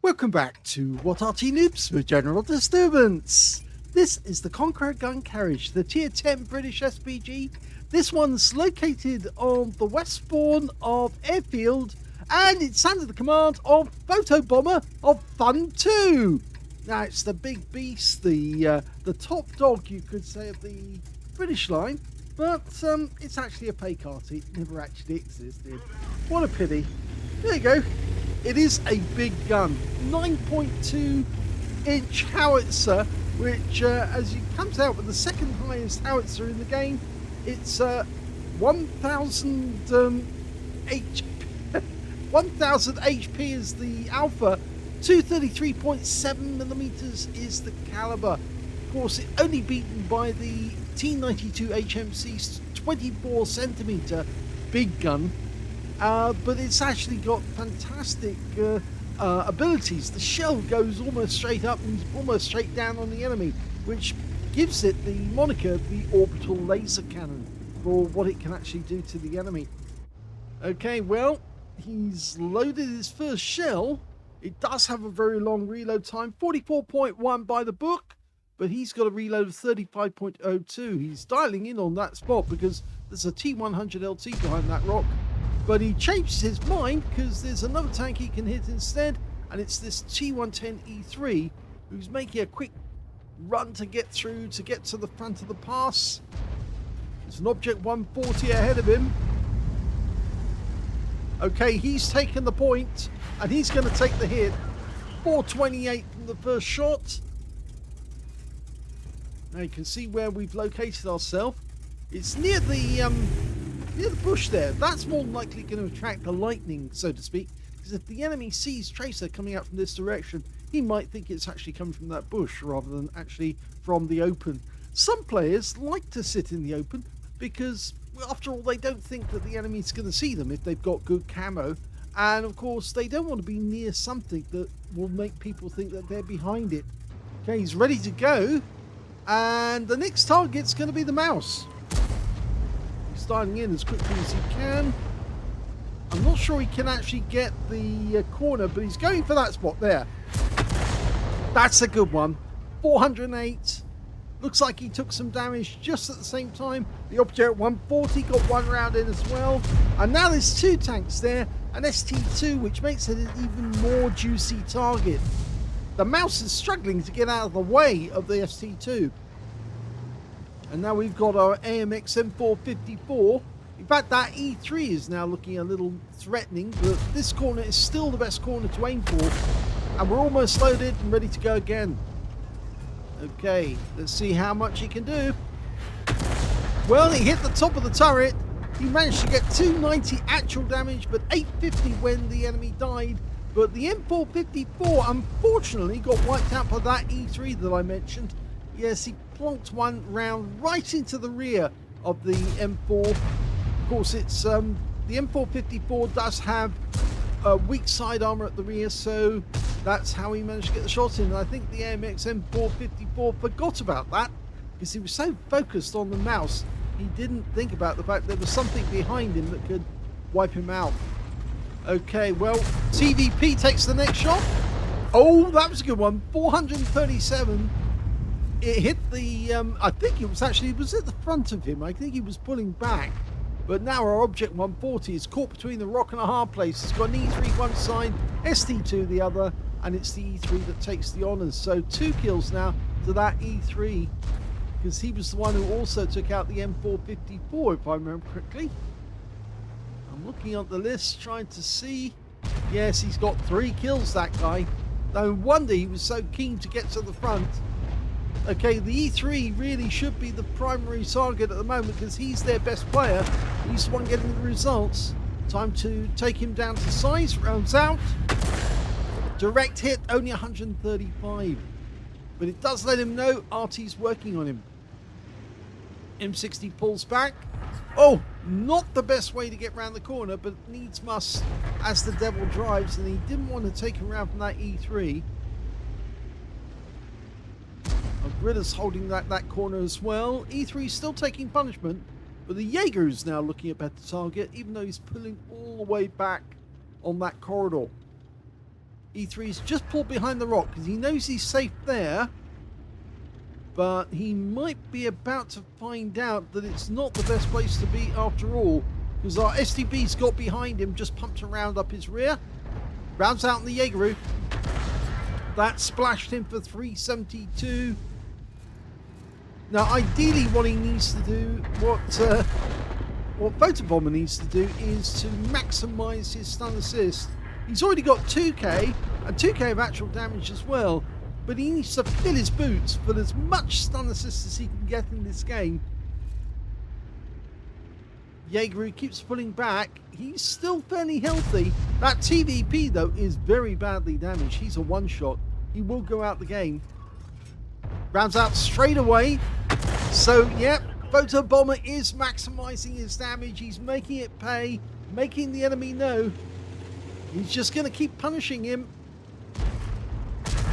Welcome back to What Arty Noobs with General Disturbance. This is the Conqueror Gun Carriage, the Tier 10 British SPG. This one's located on the west spawn of Airfield, and it's under the command of Photobomber of FUN2. Now, it's the big beast, the top dog, you could say, of the British line, but it's actually a fake Arty. It never actually existed. What a pity. There you go. It is a big gun, 9.2-inch howitzer, which as it comes out with the second highest howitzer in the game. It's 1,000 HP is the alpha, 233.7 millimeters is the caliber. Of course, it's only beaten by the T92 HMC's 24 centimeter big gun. But it's actually got fantastic abilities. The shell goes almost straight up and almost straight down on the enemy, which gives it the moniker the orbital laser cannon for what it can actually do to the enemy. Okay, well, he's loaded his first shell. It does have a very long reload time, 44.1 by the book, but he's got a reload of 35.02. He's dialing in on that spot because there's a T100 LT behind that rock. But he changes his mind because there's another tank he can hit instead, and it's this T110E3 who's making a quick run to get through, to get to the front of the pass. There's an Object 140 ahead of him. Okay, he's taken the point, and he's going to take the hit. 428 from the first shot. Now you can see where we've located ourselves. It's near the bush there. That's more than likely going to attract the lightning, so to speak, because if the enemy sees Tracer coming out from this direction, he might think it's actually coming from that bush rather than actually from the open. Some players like to sit in the open because, well, after all, they don't think that the enemy's going to see them if they've got good camo, and of course they don't want to be near something that will make people think that they're behind it. Okay, he's ready to go, and the next target's going to be the mouse. Starting in as quickly as he can. I'm not sure he can actually get the corner, but he's going for that spot there. That's a good one. 408. Looks like he took some damage just at the same time. The Object 140 got one round in as well. And now there's two tanks there, an ST2, which makes it an even more juicy target. The mouse is struggling to get out of the way of the ST2. And now we've got our AMX M454. In fact, that E3 is now looking a little threatening, but this corner is still the best corner to aim for. And we're almost loaded and ready to go again. Okay, let's see how much he can do. Well, he hit the top of the turret. He managed to get 290 actual damage, but 850 when the enemy died. But the M454, unfortunately, got wiped out by that E3 that I mentioned. Yes, he plonked one round right into the rear of the M4. Of course, it's the M454 does have weak side armor at the rear, so that's how he managed to get the shot in. And I think the AMX M454 forgot about that because he was so focused on the mouse, he didn't think about the fact there was something behind him that could wipe him out. Okay, well, TVP takes the next shot. Oh, that was a good one. 437. It hit the, I think it was at the front of him. I think he was pulling back. But now our Object 140 is caught between the rock and a hard place. It's got an E3 one side, ST2 the other, and it's the E3 that takes the honours. So 2 kills now to that E3, because he was the one who also took out the M454, if I remember correctly. I'm looking at the list, trying to see. Yes, he's got 3 kills, that guy. No wonder he was so keen to get to the front. Okay, the E3 really should be the primary target at the moment because he's their best player. He's the one getting the results. Time to take him down to size. Rounds out. Direct hit, only 135. But it does let him know Arty's working on him. M60 pulls back. Oh, not the best way to get round the corner, but needs must as the devil drives, and he didn't want to take him around from that E3. Gridder's holding that corner as well. E3 still taking punishment, but the Jaeger is now looking a better target, even though he's pulling all the way back on that corridor. E3's just pulled behind the rock because he knows he's safe there. But he might be about to find out that it's not the best place to be after all. Because our STB's got behind him, just pumped a round up his rear. Rounds out in the Jaegeroo. That splashed him for 372. Now, ideally, what he needs to do, what Photobomber needs to do, is to maximise his stun assist. He's already got 2k, and 2k of actual damage as well. But he needs to fill his boots for as much stun assist as he can get in this game. Jaegeroo keeps pulling back. He's still fairly healthy. That TVP, though, is very badly damaged. He's a one-shot. He will go out the game. Rounds out straight away. So, yep, Photobomber is maximising his damage. He's making it pay, making the enemy know. He's just going to keep punishing him.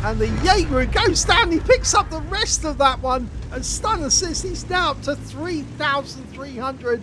And the Jaegeroo goes down. He picks up the rest of that one. And stun assist, he's now up to 3,300.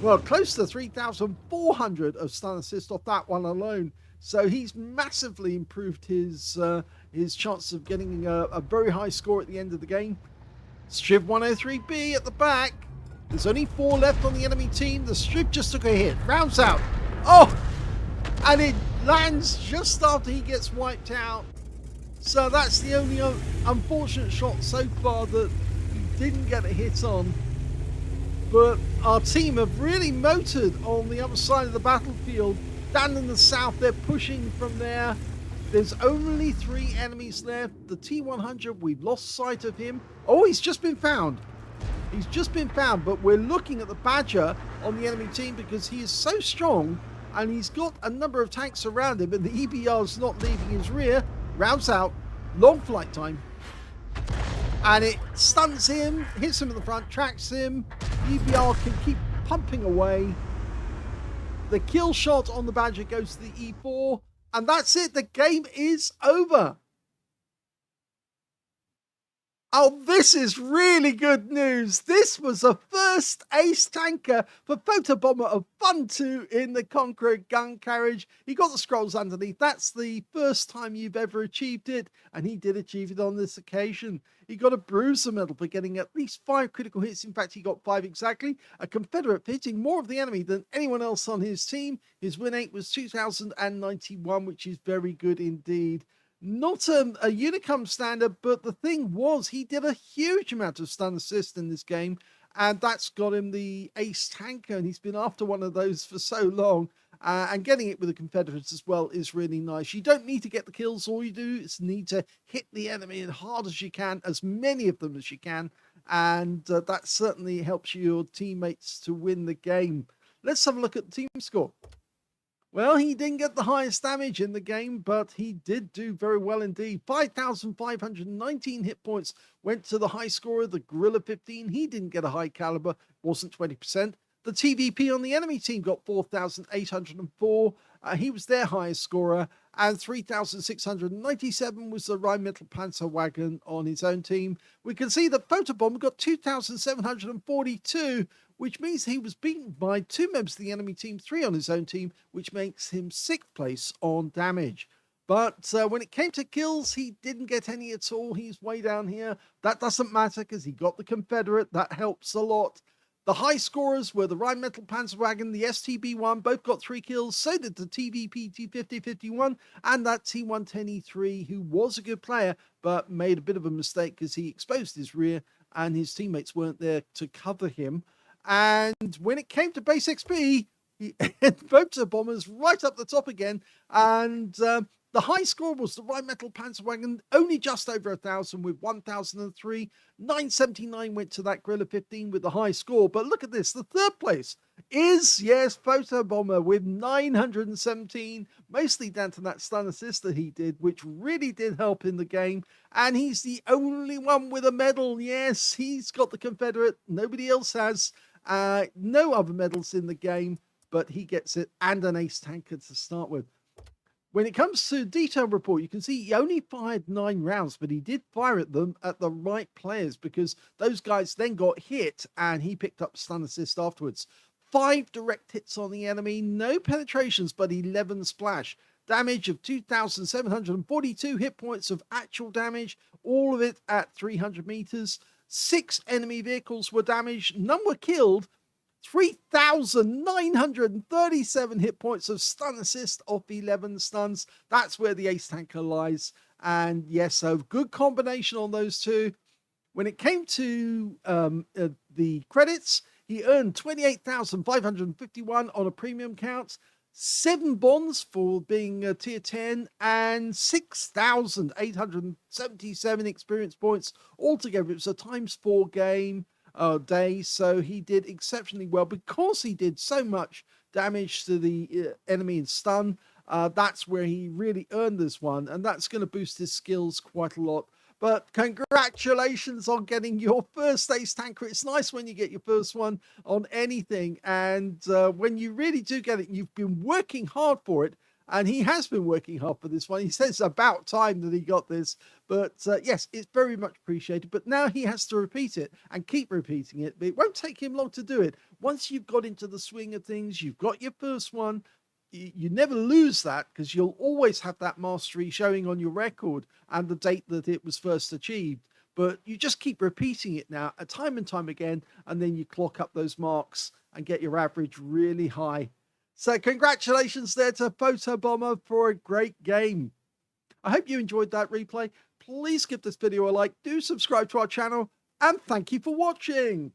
Well, close to 3,400 of stun assist off that one alone. So he's massively improved his chance of getting a very high score at the end of the game. Striv 103B at the back. There's only 4 left on the enemy team. The Striv just took a hit. Rounds out. Oh! And it lands just after he gets wiped out. So that's the only unfortunate shot so far that he didn't get a hit on. But our team have really motored on the other side of the battlefield. Down in the south, they're pushing from there. There's only 3 enemies left. The T-100, we've lost sight of him. Oh, he's just been found. He's just been found, but we're looking at the Badger on the enemy team because he is so strong and he's got a number of tanks around him and the EBR's not leaving his rear. Rounds out, long flight time. And it stuns him, hits him in the front, tracks him. EBR can keep pumping away. The kill shot on the Badger goes to the E4. And that's it. The game is over. Oh, this is really good news. This was the first ace tanker for Photobomber of FUN2 in the Conqueror Gun Carriage. He got the scrolls underneath. That's the first time you've ever achieved it, and he did achieve it on this occasion. He got a bruiser medal for getting at least 5 critical hits. In fact, he got 5 exactly. A Confederate hitting more of the enemy than anyone else on his team. His win rate was 2,091, which is very good indeed. Not a Unicum standard, but the thing was he did a huge amount of stun assist in this game, and that's got him the ace tanker, and he's been after one of those for so long, and getting it with the Confederates as well is really nice. You don't need to get the kills. All you do is need to hit the enemy as hard as you can, as many of them as you can, and that certainly helps your teammates to win the game. Let's have a look at the team score. Well, he didn't get the highest damage in the game, but he did do very well indeed. 5,519 hit points went to the high scorer, the Gorilla 15. He didn't get a high caliber, wasn't 20%. The TVP on the enemy team got 4,804. He was their highest scorer. And 3,697 was the Rheinmetall Panzerwagen on his own team. We can see that Photobomber got 2,742, which means he was beaten by 2 members of the enemy team, 3 on his own team, which makes him 6th place on damage. But when it came to kills, he didn't get any at all. He's way down here. That doesn't matter because he got the Confederate. That helps a lot. The high scorers were the Rheinmetall Panzerwagen, the STB-1, both got 3 kills. So did the TVP T5051 and that T110E3, who was a good player, but made a bit of a mistake because he exposed his rear and his teammates weren't there to cover him. And when it came to base XP, Photobomber's right up the top again. And the high score was the Rheinmetall Panzerwagen, only just over 1,000 with 1,003. 979 went to that Gorilla 15 with the high score. But look at this. The 3rd place is, yes, Photobomber with 917, mostly down to that stun assist that he did, which really did help in the game. And he's the only one with a medal. Yes, he's got the Confederate. Nobody else has. No other medals in the game, but he gets it, and an ace tanker to start with. When it comes to detail report, you can see he only fired 9 rounds, but he did fire at them at the right players because those guys then got hit and he picked up stun assist afterwards. 5 direct hits on the enemy, no penetrations, but 11 splash. damage of 2,742 hit points of actual damage, all of it at 300 meters. 6 enemy vehicles were damaged, none were killed. 3,937 hit points of stun assist off 11 stuns. That's where the ace tanker lies. And yes, a good combination on those two. When it came to the credits, he earned 28,551 on a premium count, 7 bonds for being a tier 10, and 6,877 experience points altogether. It was a ×4 game day, so he did exceptionally well because he did so much damage to the enemy in stun. That's where he really earned this one, and that's going to boost his skills quite a lot. But congratulations on getting your first ace tanker. It's nice when you get your first one on anything, and when you really do get it, you've been working hard for it. And he has been working hard for this one. He says it's about time that he got this. But yes, it's very much appreciated. But now he has to repeat it and keep repeating it. But it won't take him long to do it. Once you've got into the swing of things, you've got your first one, you never lose that because you'll always have that mastery showing on your record and the date that it was first achieved. But you just keep repeating it now time and time again. And then you clock up those marks and get your average really high. So congratulations there to Photobomber for a great game. I hope you enjoyed that replay. Please give this video a like, do subscribe to our channel, and thank you for watching.